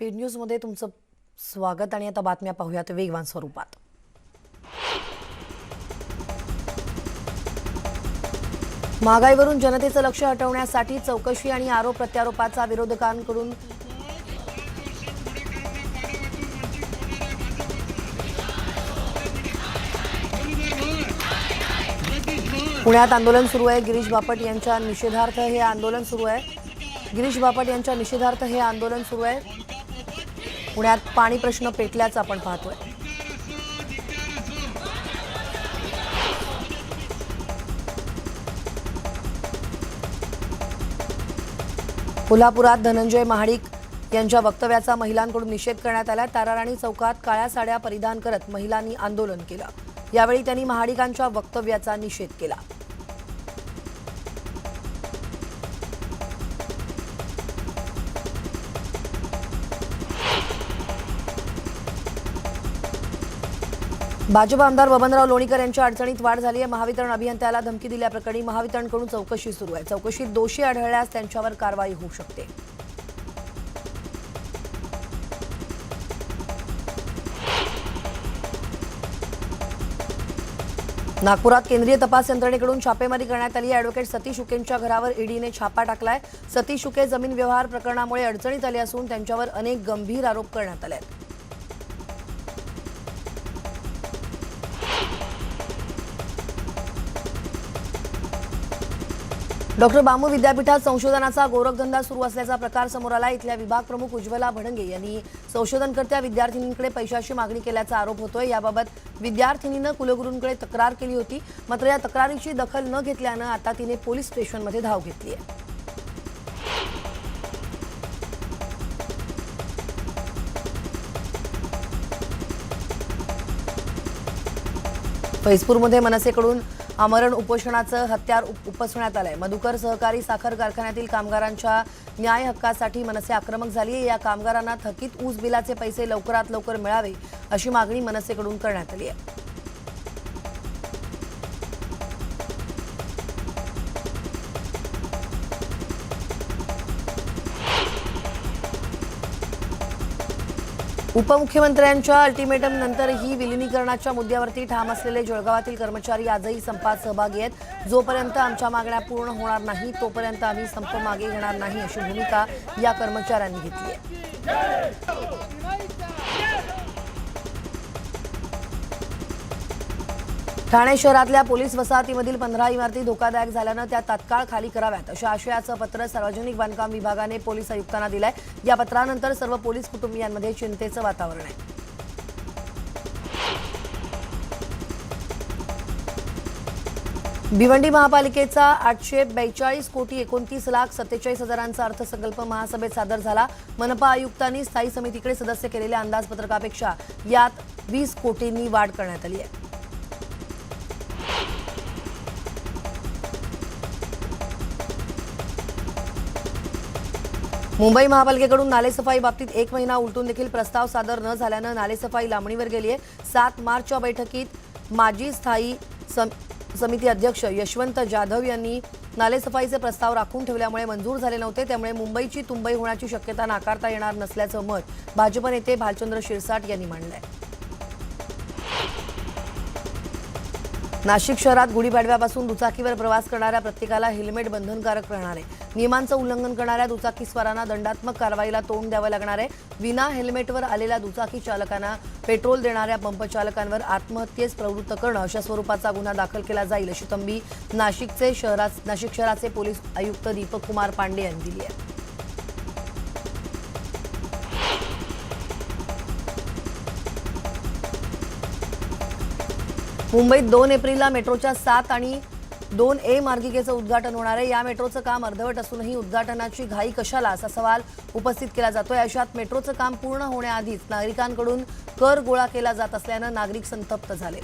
Paid news मध्ये तुमचं स्वागत आणि आता बातम्या पाहूयात वेगवान स्वरूपात। महागाईवरून जनतेचं लक्ष हटवण्यासाठी चौकशी आणि आरोप प्रत्यारोपाचा विरोधकांकडून पुण्यात आंदोलन सुरू आहे। गिरीश बापट यांच्या निषेधार्थ हे आंदोलन सुरू आहे। पुण्यात पाणी प्रश्न पेटल्याचं आपण पाहतोय। कोल्हापुरात धनंजय महाडिक यांच्या वक्तव्याचा महिलांकडून निषेध करण्यात आला। ताराराणी चौकात काळ्या साड्या परिधान करत महिलांनी आंदोलन केलं। यावेळी त्यांनी महाडिकांच्या वक्तव्याचा निषेध केला। भाजप आमदार बबनराव लोणीकर यांच्या अडचणीत वाढ झाली आहे। महावितरण अभियंत्याला धमकी दिल्याप्रकरणी महावितरणकडून चौकशी सुरू आहे। चौकशीत दोषी आढळल्यास त्यांच्यावर कारवाई होऊ शकते। नागपुरात केंद्रीय तपास यंत्रणेकडून छापेमारी करण्यात आली। ॲडव्होकेट सतीश उकेंच्या घरावर ईडीने छापा टाकलाय। सतीश उके जमीन व्यवहार प्रकरणामुळे अडचणीत आले असून त्यांच्यावर अनेक गंभीर आरोप करण्यात आले आहेत। डॉक्टर बामू विद्यापीठात संशोधनाचा गोरखधंदा सुरू असल्याचा प्रकार समोर आला। इथल्या विभाग प्रमुख उज्ज्वला भडंगे यांनी संशोधनकर्त्या विद्यार्थिनींकडे पैशाची मागणी केल्याचा आरोप होतोय। याबाबत विद्यार्थिनीनं कुलगुरूंकडे तक्रार केली होती, मात्र या तक्रारीची दखल न घेतल्यानं आता तिने पोलीस स्टेशनमध्ये धाव घेतली आहे। फैजपूरमध्ये मनसेकडून आमरण उपोषणाचं हत्यार उपसण्यात आलंय। मधुकर सहकारी साखर कारखान्यातील कामगारांच्या न्याय हक्कासाठी मनसे आक्रमक झाली आहे। या कामगारांना थकीत ऊस बिलाचे पैसे लवकरात लवकर मिळावे अशी मागणी मनसेकडून करण्यात आली आहे। उपमुख्यमंत्र्यांच्या अल्टिमेटम नंतरही विलिनीकरणाच्या मुद्द्यावरती ठाम असलेले जळगावातील कर्मचारी आजही संपात सहभागी आहेत। जोपर्यंत आमच्या मागण्या पूर्ण होणार नाही तोपर्यंत आम्ही संप मागे घेणार नाही अशी भूमिका या कर्मचाऱ्यांनी घेतली आहे। ठाणे शहरातल्या पोलीस वसाहतीमधील 15 इमारती धोकादायक झाल्यानं त्या तात्काळ खाली कराव्यात अशा आशयाचं पत्र सार्वजनिक बांधकाम विभागाने पोलीस आयुक्तांना दिलंय। या पत्रानंतर सर्व पोलीस कुटुंबियांमध्ये चिंतेचं वातावरण आहे। भिवंडी महापालिकेचा 842 कोटी 29 लाख 47 हजारांचा अर्थसंकल्प महासभेत सादर झाला। मनपा आयुक्तांनी स्थायी समितीकडे सदस्य केलेल्या अंदाजपत्रकापेक्षा यात 20 कोटींनी वाढ करण्यात आली आहे। मुंबई महापालिकेकडून नालेसफाई बाबतीत 1 महिना उलटून देखील प्रस्ताव सादर न झाल्यानं नालेसफाई लांबणीवर गेली आहे। 7 मार्चच्या बैठकीत माजी स्थायी समिती अध्यक्ष यशवंत जाधव यांनी नालेसफाईचे प्रस्ताव राखून ठेवल्यामुळे मंजूर झाले नव्हते। त्यामुळे मुंबईची तुंबई होण्याची शक्यता नाकारता येणार नसल्याचं मत भाजप नेते भालचंद्र शिरसाट यांनी मांडलंय। नाशिक शहरात गुढीपाडव्यापासून दुचाकीवर प्रवास करणाऱ्या प्रत्येकाला हेल्मेट बंधनकारक राहणार आहे। नियमांचं उल्लंघन करणाऱ्या दुचाकीस्वारांना दंडात्मक कारवाईला तोंड द्यावं लागणार आहे। विना हेल्मेटवर आलेल्या दुचाकी चालकांना पेट्रोल देणाऱ्या पंप चालकांवर आत्महत्येस प्रवृत्त करणं अशा स्वरूपाचा गुन्हा दाखल केला जाईल अशी तंबी नाशिक शहराचे पोलीस आयुक्त दीपक कुमार पांडे यांनी दिली आहे। मुंबईत 2 एप्रिलला मेट्रोच्या 7 आणि 2A मार्गिकेचं उद्घाटन होणार आहे। या मेट्रोचं काम अर्धवट असूनही उद्घाटनाची घाई कशाला असा सवाल उपस्थित केला जातोय। अशात मेट्रोचं काम पूर्ण होण्याआधीच नागरिकांकडून कर गोळा केला जात असल्यानं नागरिक संतप्त झाले।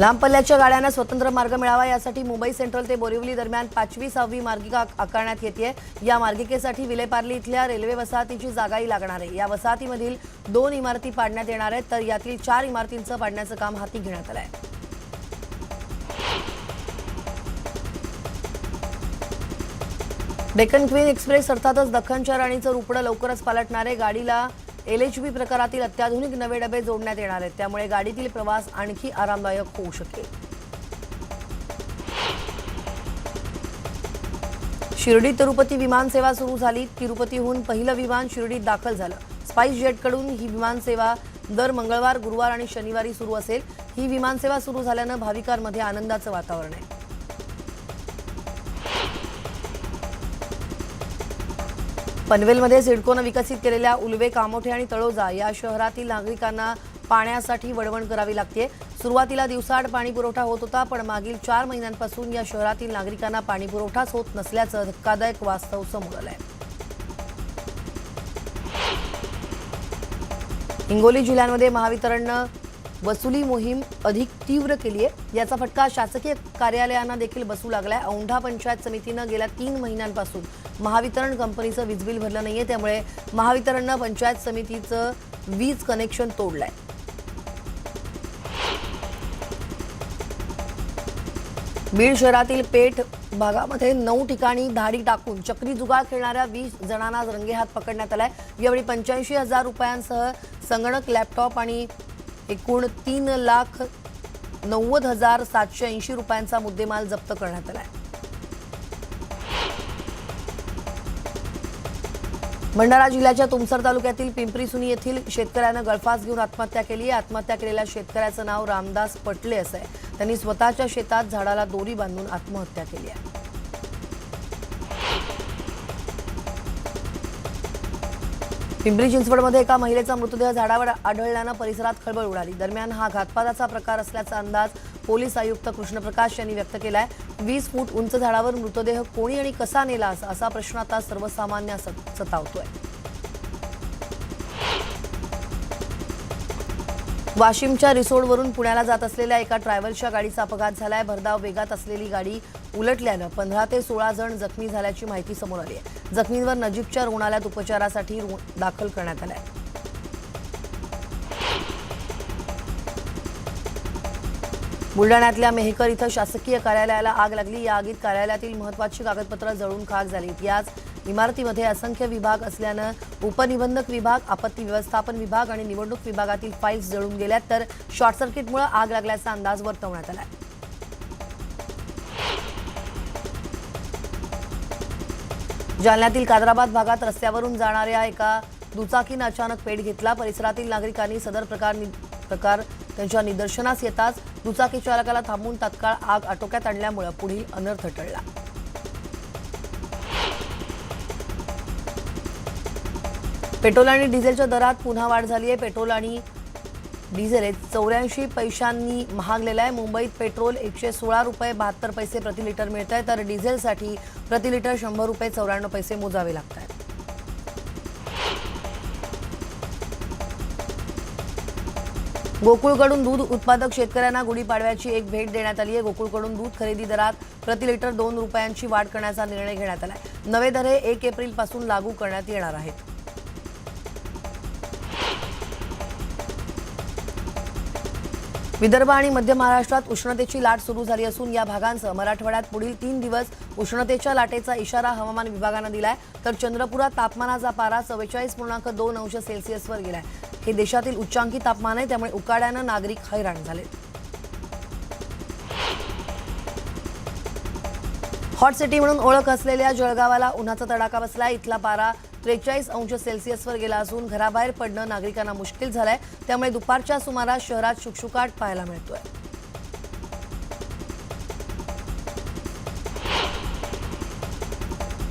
लांब पल्ल्याच्या गाड्यांना स्वतंत्र मार्ग मिळावा यासाठी मुंबई सेंट्रल ते बोरिवली दरम्यान 5वी-6वी मार्गिका आकारण्यात येते। या मार्गिकेसाठी विलेपार्ली इथल्या रेल्वे वसाहतीची जागाही लागणार आहे। या वसाहतीमधील 2 इमारती पाडण्यात येणार आहेत, तर यातील 4 इमारतींचं पाडण्याचं काम हाती घेण्यात आलं आहे। डेक्कन क्वीन एक्सप्रेस अर्थातच दख्खनच्या राणीचं रुपडं लवकरच पालटणार आहे. गाडीला LHB प्रकारातील अत्याधुनिक नवे डबे जोडण्यात येणार आहेत, त्यामुळे गाडीतील प्रवास आणखी आरामदायक होऊ शकेल. शिर्डी तिरुपती विमान सेवा सुरू झाली. तिरुपतीहून पहिलं विमान शिर्डीत दाखल झालं. स्पाइस जेटकडून ही विमान सेवा दर मंगळवार, गुरुवार आणि शनिवारी सुरू असेल. ही विमान सेवा सुरू झाल्यानं भाविकांमध्ये आनंदाचं वातावरण आहे. पनवेलमध्ये सिडकोनं विकसित केलेल्या उल्वे, कामोठे आणि तळोजा या शहरातील नागरिकांना पाण्यासाठी वणवण करावी लागते. सुरुवातीला दिवसाआड पाणी पुरवठा होत होता, पण मागील 4 महिन्यांपासून या शहरातील नागरिकांना पाणी पुरवठाच होत नसल्याचं धक्कादायक वास्तव समोर आलंय. हिंगोली जिल्ह्यामध्ये महावितरणनं वसुली मोहीम अधिक तीव्र केली आहे. याचा फटका शासकीय कार्यालयांना देखील बसू लागलाय. औंढा पंचायत समितीनं गेल्या 3 महिन्यांपासून महावितरण कंपनीचं वीज बिल भरलं नाहीये, त्यामुळे महावितरणनं पंचायत समितीचं वीज कनेक्शन तोडलंय. बीड शहरातील पेठ भागामध्ये 9 ठिकाणी धाडी टाकून चक्री जुगार खेळणाऱ्या 20 जणांना रंगेहात पकडण्यात आलाय. यावेळी 85,000 रुपयांसह संगणक, लॅपटॉप आणि एकूण 3,90,780 रुपयांचा मुद्देमाल जप्त करण्यात आलाय. भंडारा जिल्ह्याच्या तुमसर तालुक्यातील पिंपरी सुनी येथील शेतकऱ्यानं गळफास घेऊन आत्महत्या केली आहे. आत्महत्या केलेल्या शेतकऱ्याचं नाव रामदास पटले असं आहे. त्यांनी स्वतःच्या शेतात झाडाला दोरी बांधून आत्महत्या केली आहे. पिंपरी चिंचवडमध्ये एका महिलेचा मृतदेह झाडावर आढळल्यानं परिसरात खळबळ उडाली. दरम्यान हा घातपाताचा प्रकार असल्याचा अंदाज पोलीस आयुक्त कृष्णप्रकाश यांनी व्यक्त केलाय. 20 फूट उंच झाडावर मृतदेह कोणी आणि कसा नेला असा प्रश्न आता सर्वसामान्य सतावतोय. वाशिमच्या रिसोडवरून पुण्याला जात असलेल्या एका ट्रॅव्हल्सच्या गाडीचा अपघात झालाय. भरधाव वेगात असलेली गाडी उलटल्यानं 15 ते 16 जण जखमी झाल्याची माहिती समोर आली आहे. जखमींवर नजीकच्या रुग्णालयात उपचारासाठी दाखल करण्यात आलंय. बुलढाण्यातल्या मेहकर इथं शासकीय कार्यालयाला आग लागली. या आगीत कार्यालयातील महत्त्वाची कागदपत्रं जळून खाक झालीत. याच इमारतीमध्ये असंख्य विभाग असल्यानं उपनिबंधक विभाग, आपत्ती व्यवस्थापन विभाग आणि निवडणूक विभागातील फाईल्स जळून गेल्यात, तर शॉर्ट सर्किटमुळे आग लागल्याचा अंदाज वर्तवण्यात आलाय. जालन्यातील कादराबाद भागात रस्त्यावरून जाणाऱ्या एका दुचाकीनं अचानक पेट घेतला. परिसरातील नागरिकांनी सदर प्रकार त्यांच्या निदर्शनास येताच दुचाकी चालकाला थांबवून तात्काळ आग आटोक्यात आणल्यामुळे पुढील अनर्थ टळला. पेट्रोल आणि डिझेलच्या दरात पुन्हा वाढ झाली आहे. पेट्रोल आणि डिझेल 84 पैशांनी महागलेलं आहे. मुंबईत पेट्रोल 116 रुपये 72 पैसे प्रति लिटर मिळत आहे, तर डिझेलसाठी प्रति लिटर 100 रुपये 94 पैसे मोजावे लागत आहेत. गोकुळकडून दूध उत्पादक शेतकऱ्यांना गुढीपाडव्याची एक भेट देण्यात आली आहे. गोकुळकडून दूध खरेदी दरात प्रति लिटर 2 रुपयांची वाढ करण्याचा निर्णय घेण्यात आला आहे. नवे दर 1 एप्रिलपासून लागू करण्यात येणार आहेत. विदर्भ आणि मध्य महाराष्ट्रात उष्णतेची लाट सुरू झाली असून या भागांसह मराठवाड्यात पुढील 3 दिवस उष्णतेच्या लाटेचा इशारा हवामान विभागानं दिलाय. तर चंद्रपुरात तापमानाचा पारा 44.2 अंश सेल्सिअसवर गेलाय. हे देशातील उच्चांकी तापमान आहे, त्यामुळे उकाड्यानं नागरिक हैराण झाले. हॉट सिटी म्हणून ओळख असलेल्या जळगावाला उन्हाचा तडाखा बसला. इथला पारा 43 अंश सेल्सिअसवर गेला असून घराबाहेर पडणं नागरिकांना मुश्किल झालंय. त्यामुळे दुपारच्या सुमारास शहरात शुकशुकाट पाहायला मिळतोय.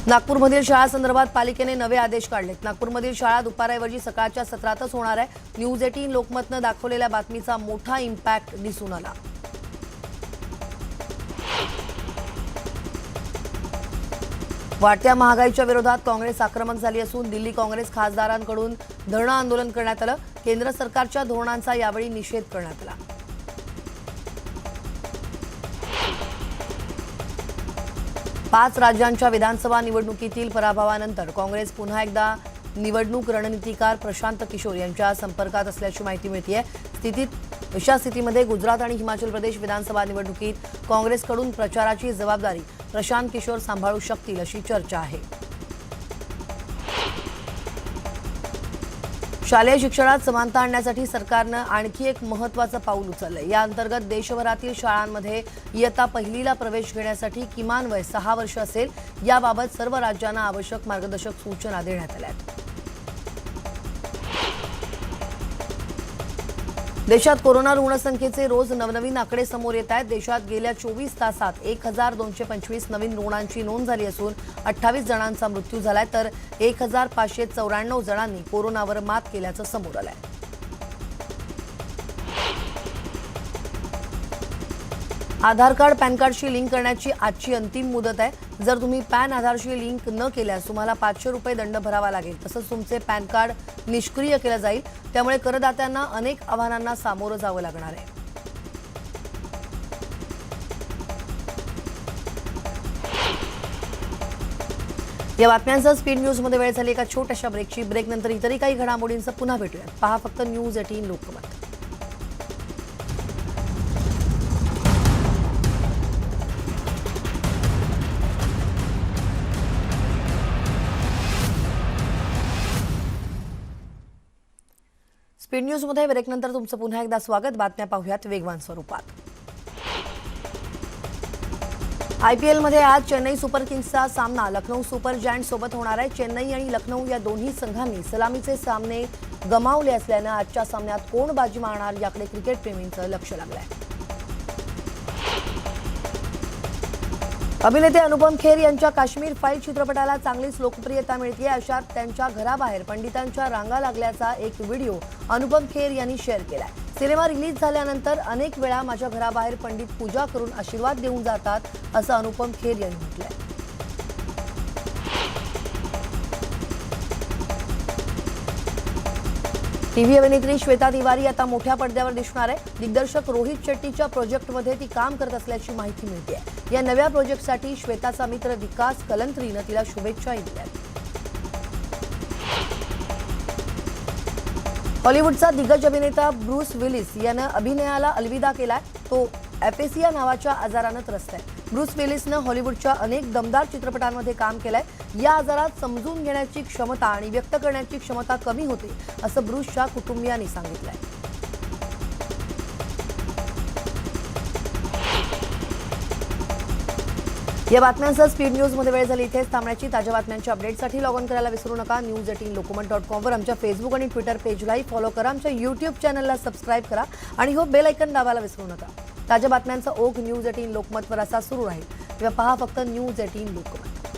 नागपूरमधील शाळांसंदर्भात पालिकेने नवे आदेश काढलेत. नागपूरमधील शाळा दुपारऐवजी सकाळच्या सत्रातच होणार आहे. न्यूज 18 लोकमतनं दाखवलेल्या बातमीचा मोठा इम्पॅक्ट दिसून आला. वाढत्या महागाईच्या विरोधात काँग्रेस आक्रमक झाली असून दिल्ली काँग्रेस खासदारांकडून धरणं आंदोलन करण्यात आलं. केंद्र सरकारच्या धोरणांचा यावेळी निषेध करण्यात आला. 5 राज्यांच्या विधानसभा निवडणुकीतील पराभवानंतर काँग्रेस पुन्हा एकदा निवडणूक रणनीतिकार प्रशांत किशोर यांच्या संपर्कात असल्याची माहिती मिळते. अशा स्थितीमध्ये गुजरात आणि हिमाचल प्रदेश विधानसभा निवडणुकीत काँग्रेसकडून प्रचाराची जबाबदारी प्रशांत किशोर सांभाळू शकतील अशी चर्चा आहे. शालेय शिक्षणात समानता आणण्यासाठी सरकारनं आणखी एक महत्त्वाचं पाऊल उचललंय. या अंतर्गत देशभरातील शाळांमध्ये इयत्ता पहिलीला प्रवेश घेण्यासाठी किमान वय 6 वर्ष असेल. याबाबत सर्व राज्यांना आवश्यक मार्गदर्शक सूचना देण्यात आल्या आहेत. देशात कोरोना रुग्णसंख्येचे रोज नवनवीन आकडे समोर येत आहेत. देशात गेल्या 24 तासात 1225 नवीन रुग्णांची नोंद झाली असून 28 जणांचा मृत्यू झालाय, तर 1594 जणांनी कोरोनावर मात केल्याचं समोर आलंय. आधार कार्ड पॅन कार्डशी लिंक करण्याची आजची अंतिम मुदत आहे. जर तुम्ही पॅन आधारशी लिंक न केल्यास तुम्हाला 500 रुपये दंड भरावा लागेल. तसंच तुमचे पॅन कार्ड निष्क्रिय केलं जाईल. त्यामुळे करदात्यांना अनेक आव्हानांना सामोरं जावं लागणार आहे. या बातम्यांसह स्पीड न्यूजमध्ये वेळ झाली एका छोट्याशा ब्रेकची. ब्रेकनंतर इतरही काही घडामोडींचं पुन्हा भेटूयात. पहा फक्त न्यूज 18 लोकमत. स्पीड न्यूजमध्ये ब्रेकनंतर तुमचं पुन्हा एकदा स्वागत. बातम्या पाहूयात वेगवान स्वरूपात. आयपीएलमध्ये आज चेन्नई सुपर किंग्सचा सामना लखनौ सुपर जायंट्स सोबत होणार आहे. चेन्नई आणि लखनौ या दोन्ही संघांनी सलामीचे सामने गमावले असल्यानं आजच्या सामन्यात कोण बाजी मारणार याकडे क्रिकेटप्रेमींचं लक्ष लागलंय. अभिनेते अनुपम खेर यांच्या काश्मीर फाईल चित्रपटाला चांगलीच लोकप्रियता मिळते. अशात त्यांच्या घराबाहेर पंडितांच्या रांगा लागल्याचा एक व्हिडिओ अनुपम खेर यांनी शेअर केलाय. सिनेमा रिलीज झाल्यानंतर अनेक वेळा माझ्या घराबाहेर पंडित पूजा करून आशीर्वाद देऊन जातात, असं अनुपम खेर यांनी म्हटलंय. टीव्ही अभिनेत्री श्वेता तिवारी आता मोठ्या पडद्यावर दिसणार आहे. दिग्दर्शक रोहित शेट्टीच्या प्रोजेक्टमध्ये ती काम करत असल्याची माहिती मिळते. या नव्या प्रोजेक्टसाठी श्वेताचा मित्र विकास कलंत्रीनं तिला शुभेच्छाही दिल्या. हॉलिवूडचा दिग्गज अभिनेता ब्रूस विलिस यानं अभिनयाला अलविदा केलाय. तो एपेसिया नावाच्या आजारानं त्रस्त आहे. ब्रूस विलिसनं हॉलिवूडच्या अनेक दमदार चित्रपटांमध्ये काम केलंय. या आजारात समजून घेण्याची क्षमता आणि व्यक्त करण्याची क्षमता कमी होते, असं ब्रूसच्या कुटुंबियांनी सांगितलंय. या बातम्यांसह स्पीड न्यूजमध्ये वेळ झाली इथेच थांबण्याची. ताज्या बातम्यांच्या अपडेटसाठी लॉग ऑन करायला विसरू नका. news18lokomat.com वर आमच्या फेसबुक आणि ट्विटर पेजलाही फॉलो करा. आमच्या यूट्यूब चॅनलला सबस्क्राईब करा आणि बेल आयकॉन दाबायला विसरू नका. ताज्या बातम्यांचा ओघ न्यूज 18 लोकमतवर असा सुरू राहील. तेव्हा पहा फक्त न्यूज 18 लोकमत.